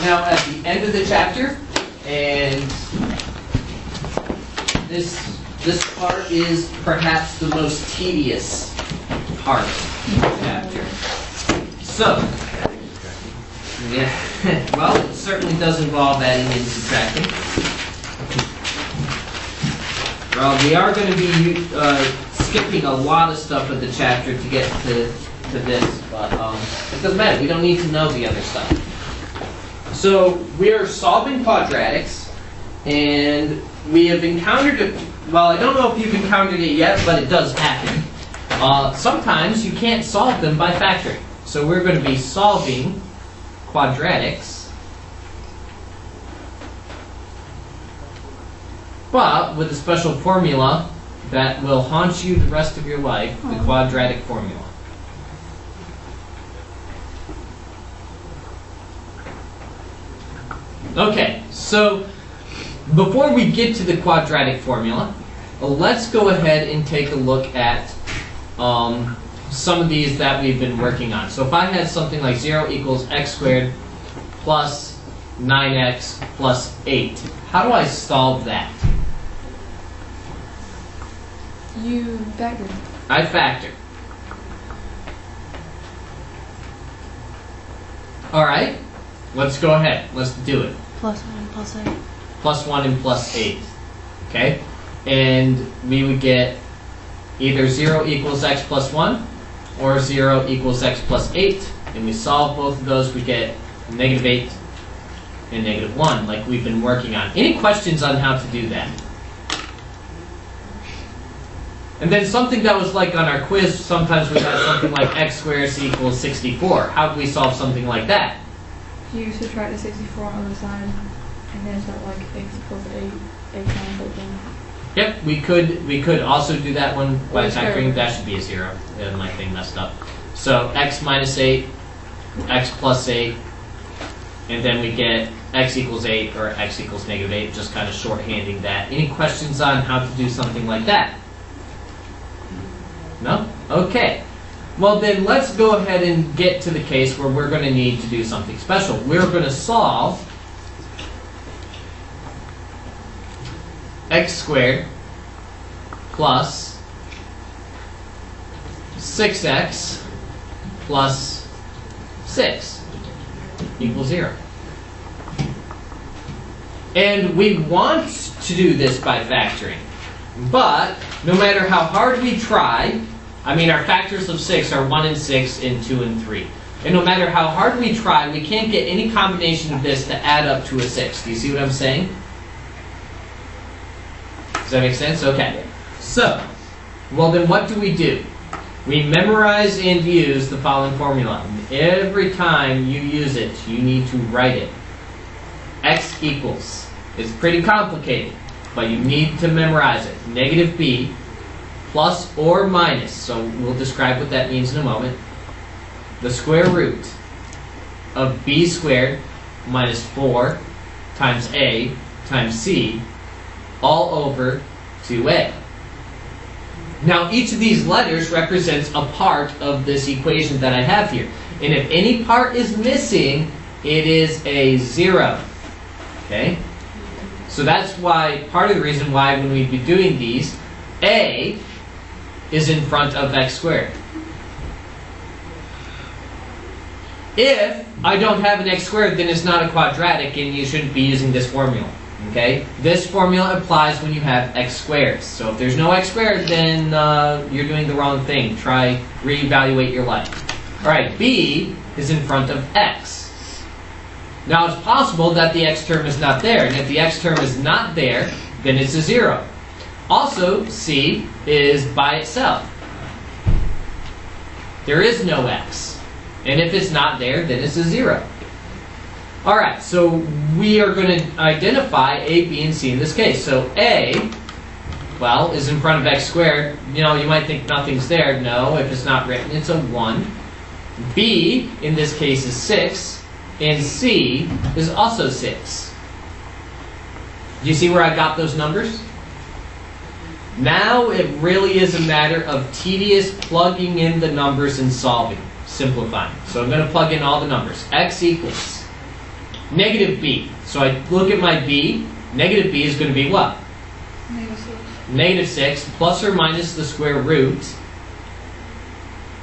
now at the end of the chapter, and this part is perhaps the most tedious part of the chapter. So, yeah, well, it certainly does involve adding and subtracting. Well, we are going to be skipping a lot of stuff of the chapter to get to this, but it doesn't matter. We don't need to know the other stuff. So we are solving quadratics, and we have encountered it. Well, I don't know if you've encountered it yet, but it does happen. Sometimes you can't solve them by factoring. So we're going to be solving quadratics, but with a special formula that will haunt you the rest of your life, the quadratic formula. Okay, so before we get to the quadratic formula, let's go ahead and take a look at some of these that we've been working on. So if I had something like 0 equals x squared plus 9x plus 8, how do I solve that? You factor. I factor. Alright, let's go ahead. Let's do it. Plus 1 and plus 8. Plus 1 and plus 8. Okay? And we would get either 0 equals x plus 1 or 0 equals x plus 8. And we solve both of those, we get negative 8 and negative 1, like we've been working on. Any questions on how to do that? And then something that was like on our quiz, sometimes we had something like x squared equals 64. How do we solve something like that? You subtract the 64 on the other side, and then start like x equals 8 times 8. Yep, we could also do that one by factoring. That should be a 0. My thing messed up. So x minus 8, x plus 8, and then we get x equals 8 or x equals negative 8, just kind of shorthanding that. Any questions on how to do something like that? No? Okay. Well then, let's go ahead and get to the case where we're going to need to do something special. We're going to solve x squared plus 6x plus 6 equals 0. And we want to do this by factoring. But no matter how hard we try, I mean our factors of 6 are 1 and 6 and 2 and 3. And no matter how hard we try, we can't get any combination of this to add up to a 6. Do you see what I'm saying? Does that make sense? Okay. So, well then what do? We memorize and use the following formula. Every time you use it, you need to write it. X equals. It's pretty complicated, but you need to memorize it. Negative b plus or minus, so we'll describe what that means in a moment, the square root of b squared minus 4 times a times c all over 2a. Now each of these letters represents a part of this equation that I have here. And if any part is missing, it is a 0. Okay? So that's why, part of the reason why when we'd be doing these, a is in front of x squared. If I don't have an x squared, then it's not a quadratic and you shouldn't be using this formula. Okay? This formula applies when you have x squared. So if there's no x squared, then you're doing the wrong thing. Try, reevaluate your life. Alright, b is in front of x. Now it's possible that the x term is not there, and if the x term is not there, then it's a 0. Also, c is by itself. There is no x. And if it's not there, then it's a 0. Alright, so we are going to identify a, b, and c in this case. So a, well, is in front of x squared. You know, you might think nothing's there. No, if it's not written, it's a 1. b, in this case, is 6. And c is also 6. Do you see where I got those numbers? Now it really is a matter of tedious plugging in the numbers and solving, simplifying. So I'm going to plug in all the numbers. X equals Negative b. So I look at my b. Negative b is going to be what? Negative 6 plus or minus the square root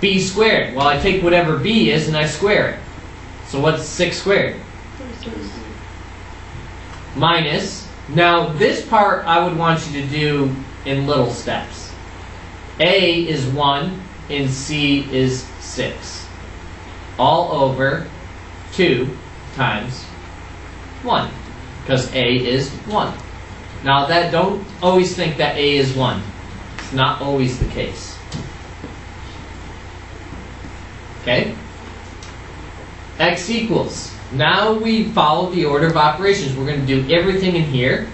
b squared. Well, I take whatever b is and I square it. So what's 6 squared? 36. Minus. Now this part I would want you to do in little steps. A is 1 and C is 6. All over 2 times 1. Because A is 1. Now that, don't always think that A is 1. It's not always the case. Okay? X equals. Now we follow the order of operations. We're going to do everything in here.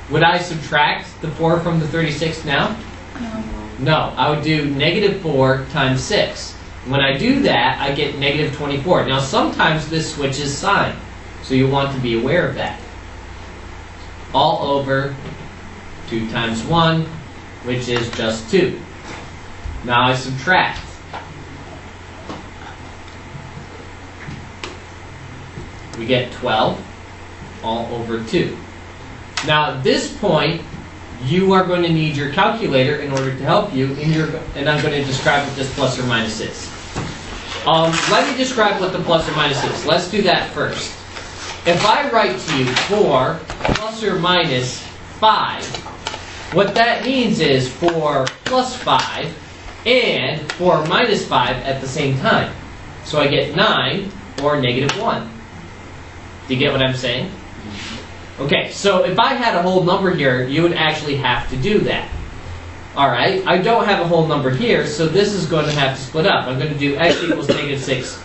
Would I subtract the 4 from the 36 now? No. No, I would do negative 4 times 6. When I do that, I get negative 24. Now sometimes this switches sign, so you want to be aware of that. All over 2 times 1, which is just 2. Now I subtract. We get 12 all over 2. Now at this point, you are going to need your calculator in order to help you, and I'm going to describe what this plus or minus is. Let me describe what the plus or minus is. Let's do that first. If I write to you 4 plus or minus 5, what that means is 4 plus 5 and 4 minus 5 at the same time. So I get 9 or negative 1. Do you get what I'm saying? Okay, so if I had a whole number here, you would actually have to do that. Alright, I don't have a whole number here, so this is going to have to split up. I'm going to do x equals negative 6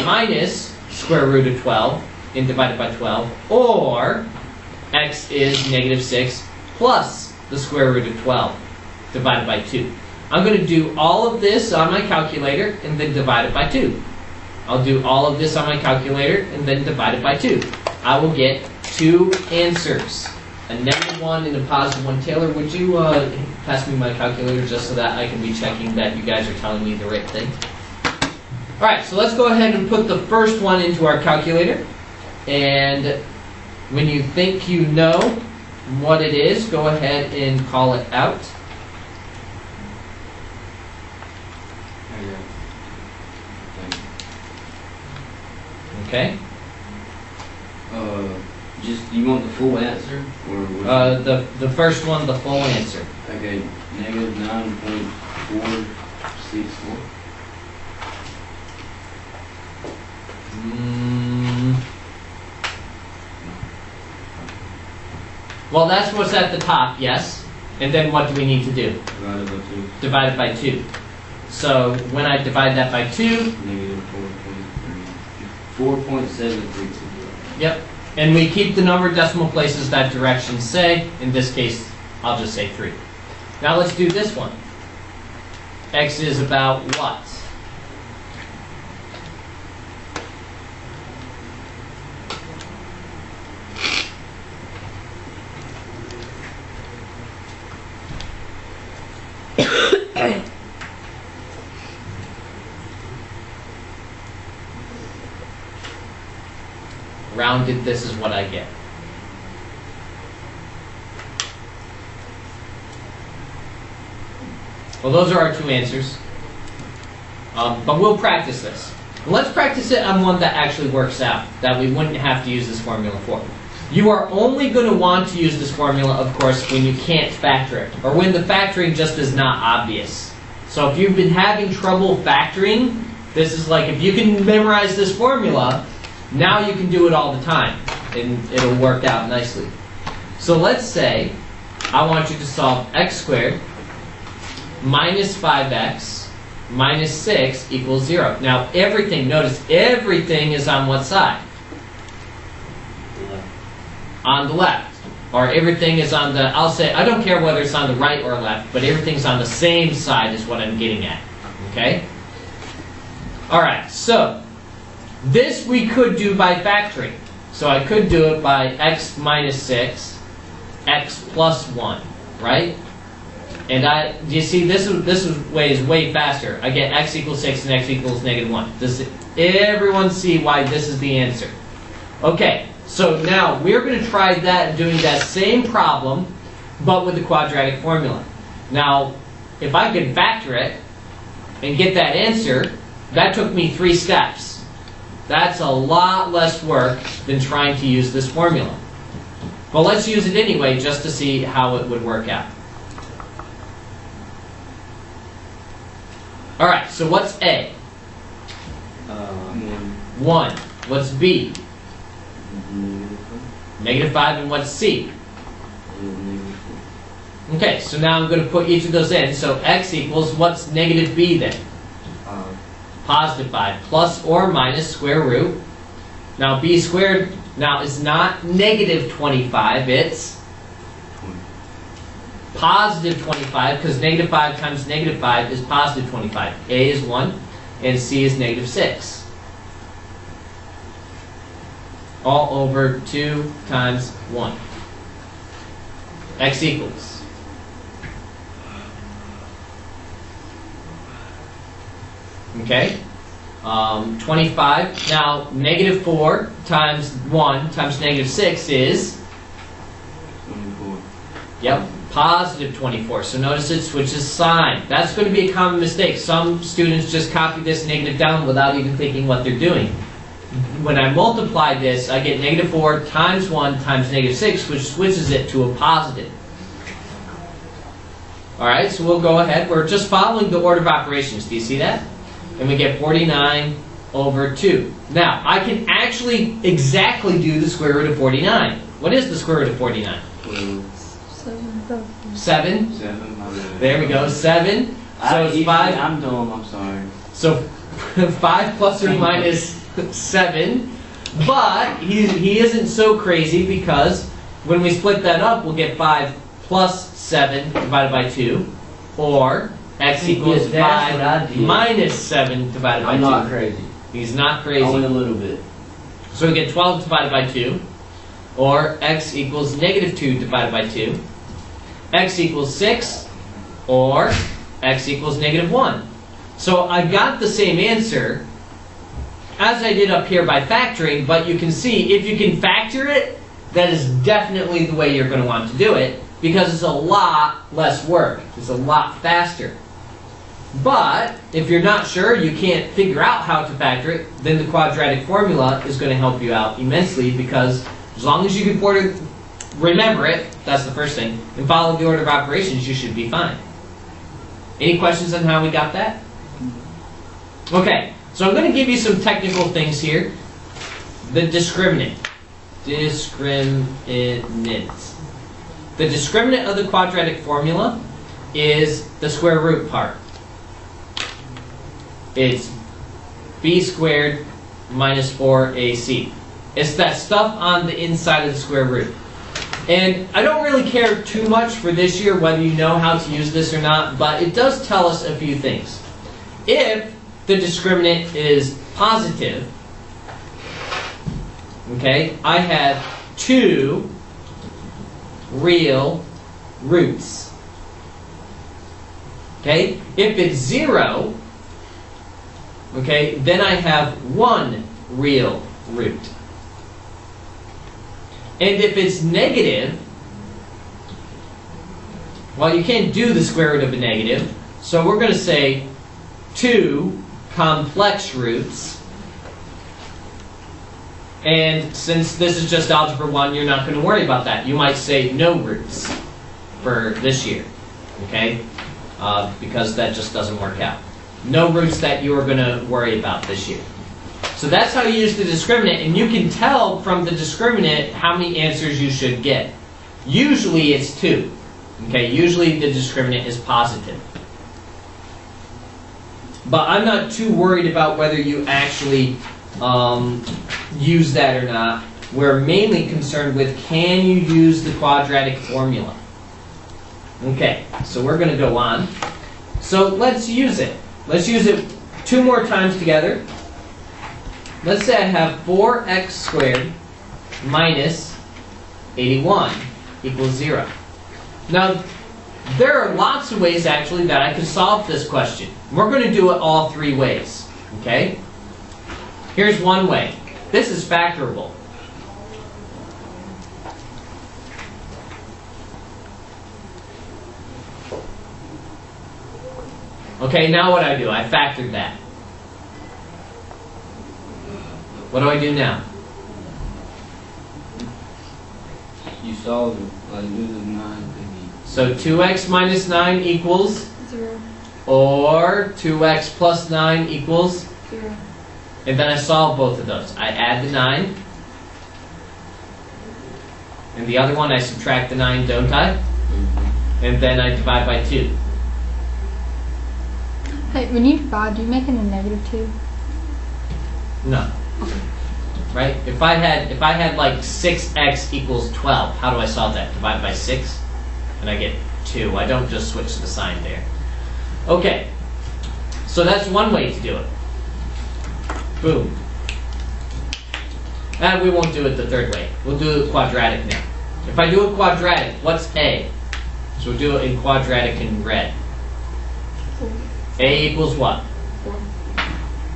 minus square root of 12 and divided by 12, or x is negative 6 plus the square root of 12 divided by 2. I'm going to do all of this on my calculator and then divide it by 2. I'll do all of this on my calculator and then divide it by 2. I will get 2 answers, a negative 1 and a positive 1. Taylor, would you pass me my calculator just so that I can be checking that you guys are telling me the right thing? Alright, so let's go ahead and put the first one into our calculator. And when you think you know what it is, go ahead and call it out. Okay. Just, you want the full answer? Or the first one, the full answer. Okay, negative 9.464. Well, that's what's at the top, yes. And then what do we need to do? Divided by 2. Divided by 2. So when I divide that by 2, Negative 4.73. Yep. And we keep the number of decimal places that directions say. In this case, I'll just say 3. Now let's do this one. X is about what? Rounded, this is what I get. Well, those are our 2 answers. But we'll practice this. Let's practice it on one that actually works out, that we wouldn't have to use this formula for. You are only going to want to use this formula, of course, when you can't factor it, or when the factoring just is not obvious. So if you've been having trouble factoring, this is like, if you can memorize this formula, now you can do it all the time, and it'll work out nicely. So let's say I want you to solve x squared minus 5x minus 6 equals 0. Now everything, notice everything is on what side? On the left. Or everything is on the, I'll say, I don't care whether it's on the right or left, but everything's on the same side is what I'm getting at. Okay? Alright, so this we could do by factoring. So I could do it by x minus 6, x plus 1, right? And do you see, this way is way faster. I get x equals 6 and x equals negative 1. Does everyone see why this is the answer? Okay, so now we're going to try that, doing that same problem, but with the quadratic formula. Now, if I could factor it and get that answer, that took me 3 steps. That's a lot less work than trying to use this formula. But let's use it anyway just to see how it would work out. Alright, so what's A? 1. What's B? -5, and what's C? Okay, so now I'm going to put each of those in. So x equals, what's negative b then? Positive 5, plus or minus square root. Now b squared now is not negative 25, it's positive 25, because negative 5 times negative 5 is positive 25. A is 1, and C is negative 6. All over 2 times 1. X equals. Okay, 25. Now, negative 4 times 1 times negative 6 is? 24. Yep, positive 24. So notice it switches sign. That's going to be a common mistake. Some students just copy this negative down without even thinking what they're doing. When I multiply this, I get negative 4 times 1 times negative 6, which switches it to a positive. Alright, so we'll go ahead. We're just following the order of operations. Do you see that? And we get 49 over 2. Now, I can actually exactly do the square root of 49. What is the square root of 49? 7. 7. There we go, 7. So it's 5. I'm dumb, I'm sorry. So 5 plus or minus 7. But he isn't so crazy, because when we split that up, we'll get 5 plus 7 divided by 2. Or x equals 5 minus 7 divided by 2. I'm not crazy. He's not crazy. Only a little bit. So we get 12 divided by 2. Or x equals negative 2 divided by 2. X equals 6. Or x equals negative 1. So I got the same answer as I did up here by factoring, but you can see if you can factor it, that is definitely the way you're going to want to do it, because it's a lot less work. It's a lot faster. But if you're not sure, you can't figure out how to factor it, then the quadratic formula is going to help you out immensely, because as long as you can remember it, that's the first thing, and follow the order of operations, you should be fine. Any questions on how we got that? Okay, so I'm going to give you some technical things here. The discriminant. Discriminant. The discriminant of the quadratic formula is the square root part. It's b squared minus 4ac. It's that stuff on the inside of the square root. And I don't really care too much for this year whether you know how to use this or not, but it does tell us a few things. If the discriminant is positive, okay, I have 2 real roots. Okay, if it's 0, okay, then I have 1 real root. And if it's negative, well, you can't do the square root of a negative, so we're going to say 2 complex roots. And since this is just Algebra 1, you're not going to worry about that. You might say no roots for this year, okay? Because that just doesn't work out. No roots that you are going to worry about this year. So that's how you use the discriminant, and you can tell from the discriminant how many answers you should get. Usually it's 2. Okay, usually the discriminant is positive. But I'm not too worried about whether you actually use that or not. We're mainly concerned with, can you use the quadratic formula? Okay, so we're going to go on. So let's use it. Let's use it 2 more times together. Let's say I have 4x squared minus 81 equals 0. Now, there are lots of ways actually that I can solve this question. We're going to do it all 3 ways. Okay? Here's one way. This is factorable. Okay, now what do? I factored that. What do I do now? You solve it. Like do the 9 thingy. So 2x minus 9 equals, 0, or 2x plus 9 equals, 0. and then I solve both of those. I add the 9, and the other one I subtract the 9, don't I? And then I divide by 2. Hey, when you divide, do you make it a -2? No. Right? If I had like 6x equals 12, how do I solve that? Divide by 6, and I get 2. I don't just switch the sign there. Okay. So that's one way to do it. Boom. And we won't do it the third way. We'll do it quadratic now. If I do a quadratic, what's A? So we'll do it in quadratic in red. 4, A equals what? 4,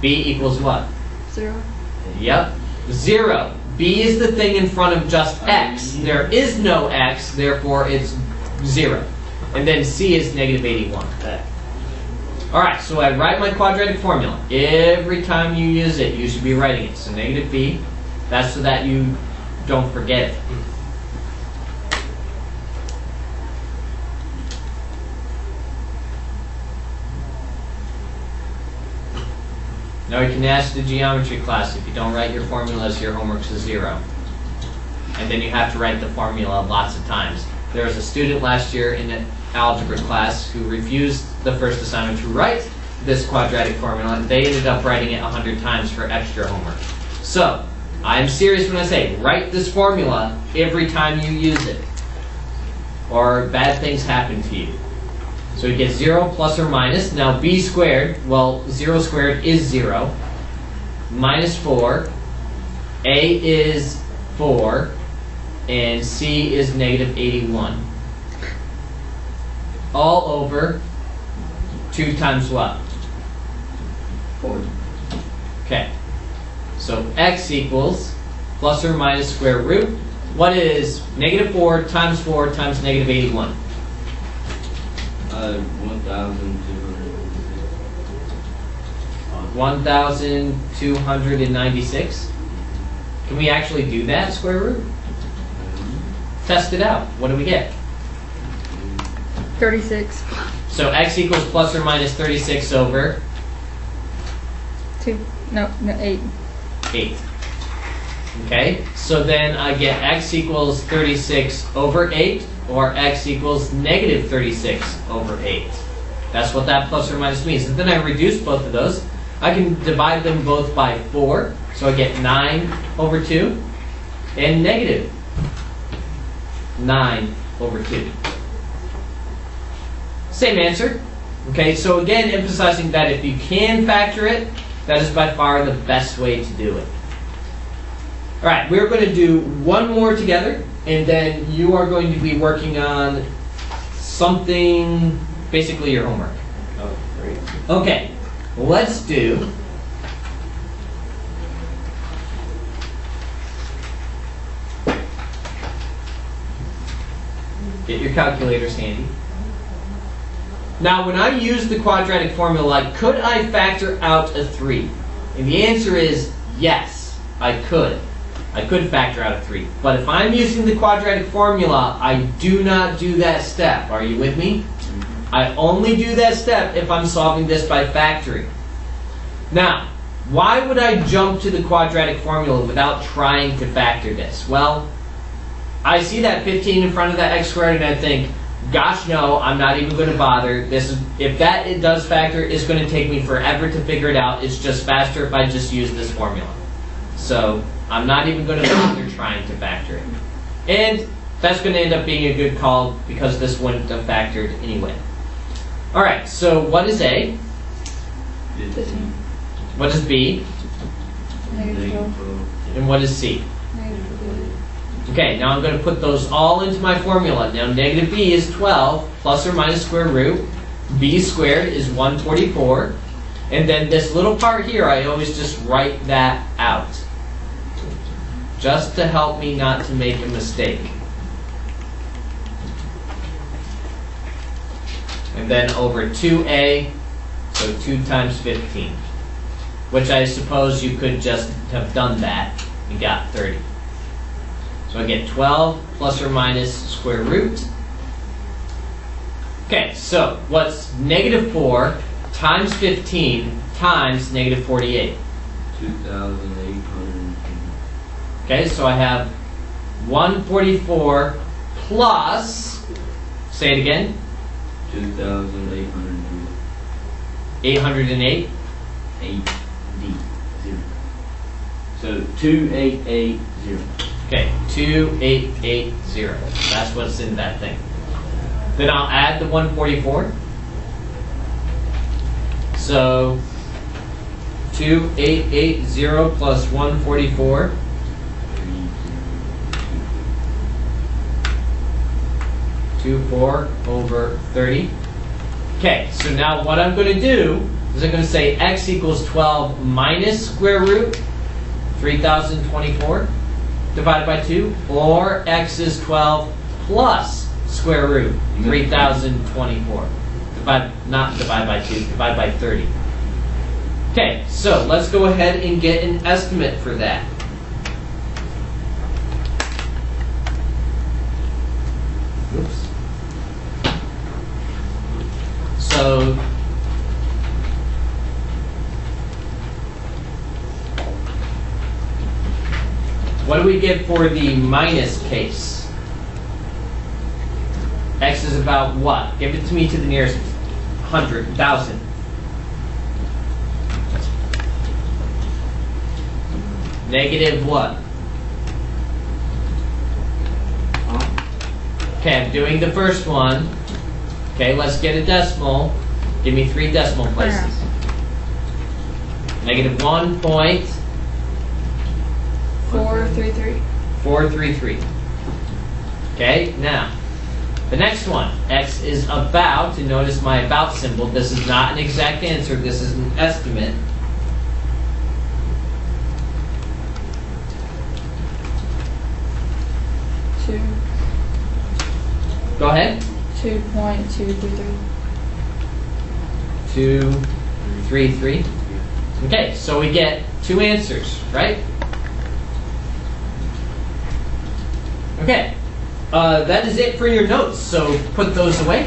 B equals what? 0. Yep. 0. B is the thing in front of just x. There is no x, therefore it's 0. And then C is -81. Alright, so I write my quadratic formula. Every time you use it, you should be writing it. So -b, that's so that you don't forget it. Now you can ask the geometry class, if you don't write your formulas, your homework's a 0. And then you have to write the formula lots of times. There was a student last year in an algebra class who refused the first assignment to write this quadratic formula, and they ended up writing it 100 times for extra homework. So, I'm serious when I say, write this formula every time you use it, or bad things happen to you. So we get 0 plus or minus. Now b squared, well, 0 squared is 0. Minus 4. A is 4. And C is -81. All over 2 times what? 4. Okay. So x equals plus or minus square root. What is -4 times 4 times -81? 1,296. Can we actually do that, square root? Test it out. What do we get? 36. So x equals plus or minus 36 over 2. No, 8. 8. Okay, so then I get x equals 36 over 8, or x equals -36 over 8. That's what that plus or minus means. And then I reduce both of those. I can divide them both by 4, so I get 9 over 2, and -9 over 2. Same answer. Okay, so again, emphasizing that if you can factor it, that is by far the best way to do it. All right, we're going to do one more together, and then you are going to be working on something, basically your homework. Oh, great. Okay, let's do get your calculators handy. Now, when I use the quadratic formula, could I factor out a 3? And the answer is yes, I could. I could factor out a 3. But if I'm using the quadratic formula, I do not do that step. Are you with me? I only do that step if I'm solving this by factoring. Now, why would I jump to the quadratic formula without trying to factor this? Well, I see that 15 in front of that x squared and I think, gosh no, I'm not even going to bother. If that it does factor, it's going to take me forever to figure it out. It's just faster if I just use this formula. So I'm not even going to bother trying to factor it. And that's going to end up being a good call because this wouldn't have factored anyway. Alright, so what is A? 15. What is B? -12. And what is C? -12. Okay, now I'm going to put those all into my formula. Now negative b is 12 plus or minus square root. B squared is 144. And then this little part here, I always just write that out. Just to help me not to make a mistake. And then over 2a So 2 times 15. Which I suppose you could just have done that and got 30. So I get 12 plus or minus square root. Okay, so what's negative 4 times 15 times negative 48? 2,800. Okay, so I have 144 plus, say it again, 2,800. 808. 8D 0. So 2880. Okay, 2880. That's what's in that thing. Then I'll add the 144. So 2880 plus 144. 24 over 30. Okay, so now what I'm going to do is I'm going to say x equals 12 minus square root 3024 divided by 2, or x is 12 plus square root 3024. Not divide by 2, divide by 30. Okay, so let's go ahead and get an estimate for that. Oops. So what do we get for the minus case? X is about what? Give it to me to the nearest 100, 1,000. Negative what? Okay, I'm doing the first one. Okay, let's get a decimal. Give me 3 decimal places. Negative 433. 1.433. Okay, now the next one. X is about, and notice my about symbol. This is not an exact answer. This is an estimate. Go ahead. 2.233. 233. Okay, so we get 2 answers, right? Okay, that is it for your notes. So put those away.